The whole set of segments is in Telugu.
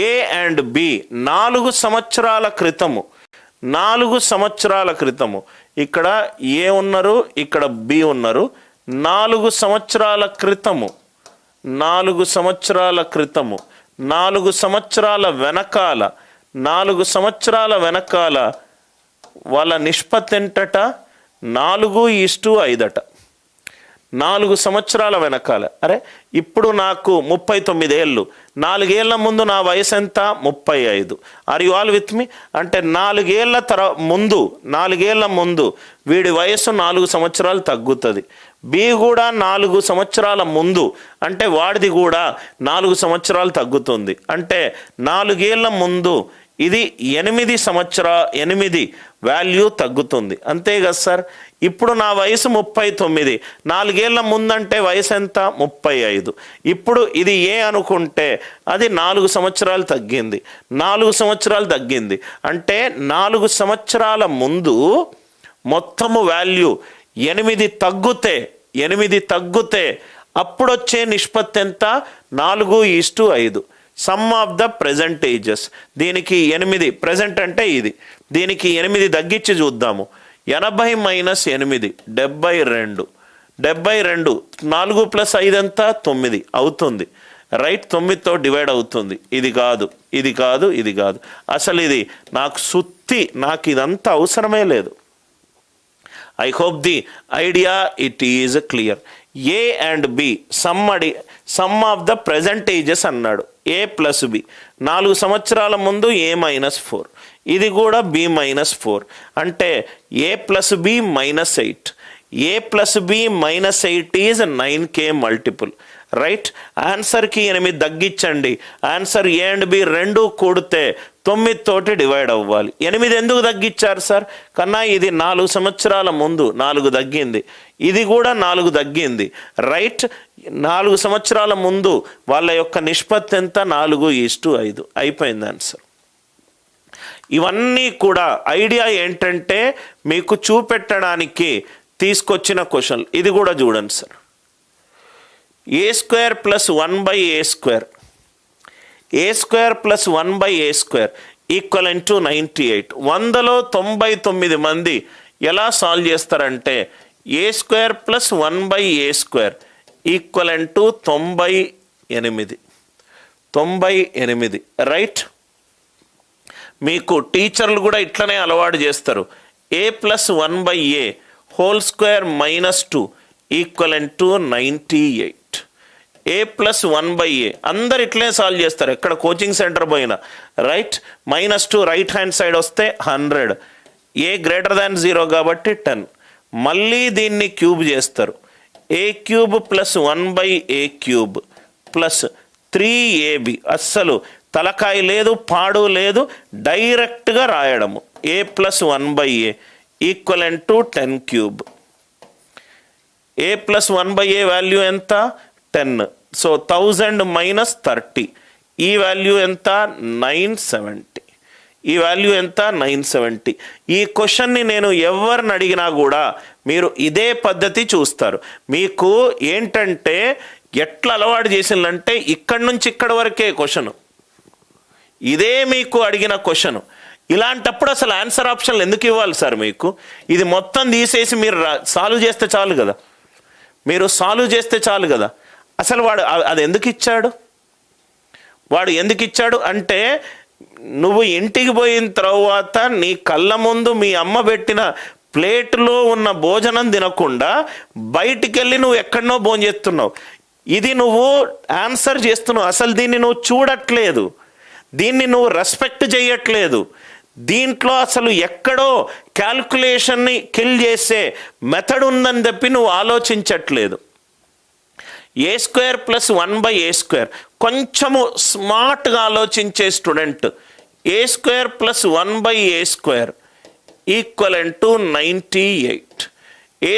ఏ అండ్ బి 4 సంవత్సరాల క్రితము, 4 సంవత్సరాల క్రితము, ఇక్కడ ఏ ఉన్నారు, ఇక్కడ బి ఉన్నారు. 4 సంవత్సరాల క్రితము, 4 సంవత్సరాల క్రితము, 4 సంవత్సరాల వెనకాల, 4 సంవత్సరాల వెనకాల వాళ్ళ నిష్పత్తి ఎంతట? 4:5 అట. 4 సంవత్సరాల వెనకాల. అరే ఇప్పుడు నాకు 39 ఏళ్ళు, 4 ఏళ్ల ముందు నా వయసు ఎంత? 35. ఆర్ యు ఆల్ విత్ మీ? అంటే 4 ఏళ్ల ముందు, 4 ఏళ్ల ముందు వీడి వయసు 4 సంవత్సరాలు తగ్గుతుంది. బి కూడా 4 సంవత్సరాల ముందు, అంటే వాడిది కూడా 4 సంవత్సరాలు తగ్గుతుంది. అంటే 4 ఏళ్ల ముందు ఇది 8 వాల్యూ తగ్గుతుంది. అంతే కదా సార్? ఇప్పుడు నా వయసు 39, 4 ఏళ్ల ముందంటే వయసు ఎంత? 35. ఇప్పుడు ఇది ఏ అనుకుంటే అది 4 సంవత్సరాలు తగ్గింది, 4 సంవత్సరాలు తగ్గింది. అంటే 4 సంవత్సరాల ముందు మొత్తము వాల్యూ 8 తగ్గితే అప్పుడు వచ్చే నిష్పత్తి ఎంత? 4:5. Some of the present ages. దీనికి 8 ప్రెజెంట్ అంటే ఇది, దీనికి 8 తగ్గించి చూద్దాము. 80 - 8 72. 72 4 + 5 ఎంత? 9 అవుతుంది. రైట్, 9తో డివైడ్ అవుతుంది. ఇది కాదు, ఇది కాదు, ఇది కాదు. అసలు ఇది నాకు ఇదంతా అవసరమే లేదు. I hope the idea it is clear. A and be some of the present ages అన్నాడు. ఏ ప్లస్ బి, 4 సంవత్సరాల ముందు ఏ -4, ఇది కూడా బి -4. అంటే ఏ plus B -8. A plus B -8 is 9K multiple. Right, ఆన్సర్కి 8 తగ్గించండి. ఆన్సర్ ఏ అండ్ బి 2 కూడితే 9 తోటి డివైడ్ అవ్వాలి. 8 ఎందుకు తగ్గించారు సార్? కన్నా ఇది 4 సంవత్సరాల ముందు 4 తగ్గింది, ఇది కూడా 4 తగ్గింది. రైట్, 4 సంవత్సరాల ముందు వాళ్ళ యొక్క నిష్పత్తి ఎంత? 4:5. అయిపోయింది ఆన్సర్. ఇవన్నీ కూడా ఐడియా ఏంటంటే మీకు చూపెట్టడానికి తీసుకొచ్చిన క్వశ్చన్. ఇది కూడా చూడండి sir. a² + 1/a², a² + 1/a² = 98. 100లో 99 మంది ఎలా సాల్వ్ చేస్తారంటే a² + 1/a² = 98. రైట్, మీకు టీచర్లు కూడా ఇట్లనే అలవాటు చేస్తారు. a + 1/a² -2 = 98. a + 1/a అందరు ఇట్లనే సాల్వ్ చేస్తారు, ఎక్కడ కోచింగ్ సెంటర్ పోయినా. రైట్, -2 రైట్ హ్యాండ్ సైడ్ వస్తే 100, a > 0 కాబట్టి 10. మళ్ళీ దీన్ని క్యూబ్ చేస్తారు. a³ + 1/a³ + 3ab. అస్సలు తలకాయ లేదు, పాడు లేదు, డైరెక్ట్గా రాయడము. a + 1/a = 10³. a + 1/a value ఎంత? 10. సో 1000 - 30, ఈ వాల్యూ ఎంత? 970. ఈ వాల్యూ ఎంత? 970. ఈ క్వశ్చన్ని నేను ఎవరిని అడిగినా కూడా మీరు ఇదే పద్ధతి చూస్తారు. మీకు ఏంటంటే ఎట్లా అలవాటు చేసిందంటే ఇక్కడి నుంచి ఇక్కడి వరకే క్వశ్చన్, ఇదే మీకు అడిగిన క్వశ్చన్. ఇలాంటప్పుడు అసలు ఆన్సర్ ఆప్షన్లు ఎందుకు ఇవ్వాలి సార్ మీకు? ఇది మొత్తం తీసేసి మీరు సాల్వ్ చేస్తే చాలు కదా, మీరు సాల్వ్ చేస్తే చాలు కదా. అసలు వాడు అది ఎందుకు ఇచ్చాడు? వాడు ఎందుకు ఇచ్చాడు అంటే నువ్వు ఇంటికి పోయిన తర్వాత నీ కళ్ళ ముందు మీ అమ్మ పెట్టిన ప్లేట్లో ఉన్న భోజనం తినకుండా బయటికి వెళ్ళి నువ్వు ఎక్కడనో భోజనం చేస్తున్నావు. ఇది నువ్వు ఆన్సర్ చేస్తున్నావు. అసలు దీన్ని నువ్వు చూడట్లేదు, దీన్ని నువ్వు రెస్పెక్ట్ చేయట్లేదు. దీంట్లో అసలు ఎక్కడో క్యాల్కులేషన్ని కిల్ చేసే మెథడ్ ఉందని చెప్పి నువ్వు ఆలోచించట్లేదు. a² + 1/a² కొంచెము స్మార్ట్గా ఆలోచించే student a² + 1/a² = 98. a²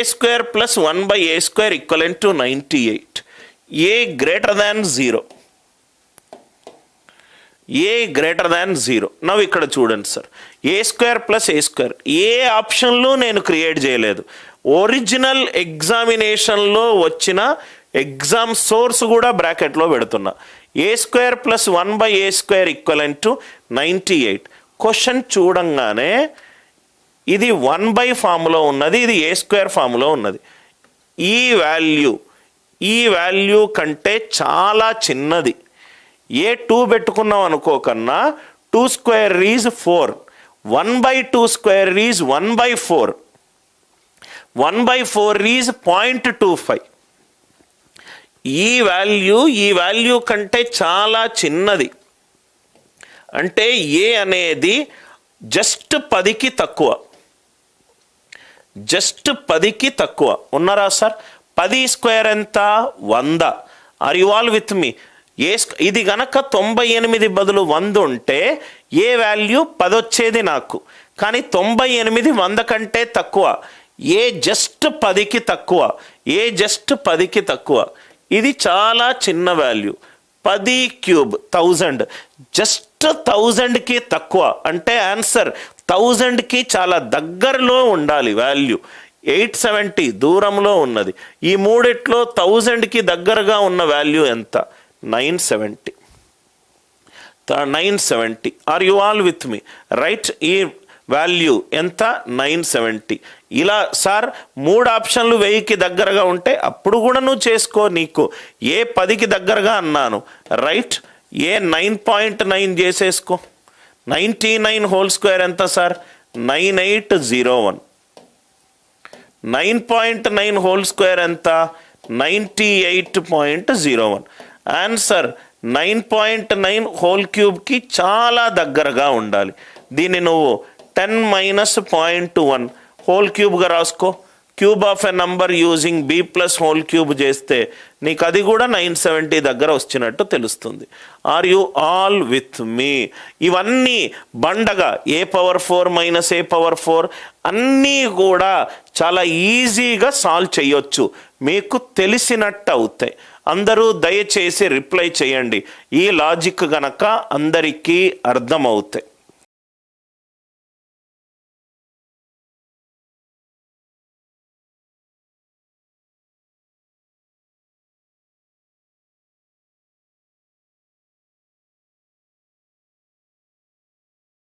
+ 1/a² = 98. a > 0, a > 0. నవ్వు ఇక్కడ చూడండి సార్, a² + a². ఏ ఆప్షన్లో నేను క్రియేట్ చేయలేదు. ఒరిజినల్ ఎగ్జామినేషన్లో వచ్చిన ఎగ్జామ్ సోర్స్ కూడా బ్రాకెట్లో పెడుతున్నా. ఏ square plus 1/a square equivalent to 98. Question చూడంగానే ఇది 1 ఫామ్లో ఉన్నది, ఇది ఏ స్క్వేర్ ఫామ్లో ఉన్నది. ఈ వాల్యూ కంటే చాలా చిన్నది. ఏ 2 పెట్టుకున్నాం అనుకోకన్నా 2 square is 4, 1/2 square is 1/4, 1/4 is 0.25. ఈ వాల్యూ కంటే చాలా చిన్నది. అంటే ఏ అనేది జస్ట్ 10కి తక్కువ, జస్ట్ 10కి తక్కువ. ఉన్నారా సార్? 10 స్క్వేర్ ఎంత? 100. ఆర్ యు ఆల్ విత్ మీ? ఇది గనక 98 బదులు 100 ఉంటే ఏ వాల్యూ 10 వచ్చేది నాకు, కానీ 98 100 కంటే తక్కువ. ఏ జస్ట్ 10కి తక్కువ, ఏ జస్ట్ 10కి తక్కువ. ఇది చాలా చిన్న వాల్యూ. 10 క్యూబ్ 1000, జస్ట్ 1000కి తక్కువ. అంటే ఆన్సర్ 1000కి చాలా దగ్గరలో ఉండాలి వాల్యూ. 870 దూరంలో ఉన్నది. ఈ మూడిట్లో 1000కి దగ్గరగా ఉన్న వాల్యూ ఎంత? 970. 970. Are you all with me? Right. ఈ వాల్యూ ఎంత? 970. ఇలా సార్ 3 ఆప్షన్లు 1000కి దగ్గరగా ఉంటే అప్పుడు కూడా నువ్వు చేసుకో. నీకు ఏ 10కి దగ్గరగా అన్నాను, రైట్. ఏ 9.9 చేసేసుకో. 99 హోల్ స్క్వేర్ ఎంత సార్? 9801. 9.9 హోల్ స్క్వేర్ ఎంత? 98.01. ఆన్సర్ 9.9 హోల్ క్యూబ్కి చాలా దగ్గరగా ఉండాలి. దీన్ని నువ్వు 10 - 0.1 హోల్ క్యూబ్గా రాసుకో. Cube of a number using b plus whole cube చేస్తే నీకు అది కూడా 970 దగ్గర వచ్చినట్టు తెలుస్తుంది. ఆర్ యు ఆల్ విత్ మీ? ఇవన్నీ బండగా a⁴ - a⁴ అన్నీ కూడా చాలా ఈజీగా సాల్వ్ చేయొచ్చు, మీకు తెలిసినట్టు అవుతాయి. అందరూ దయచేసి రిప్లై చేయండి. ఈ లాజిక్ గనక అందరికీ అర్థమవుతాయి.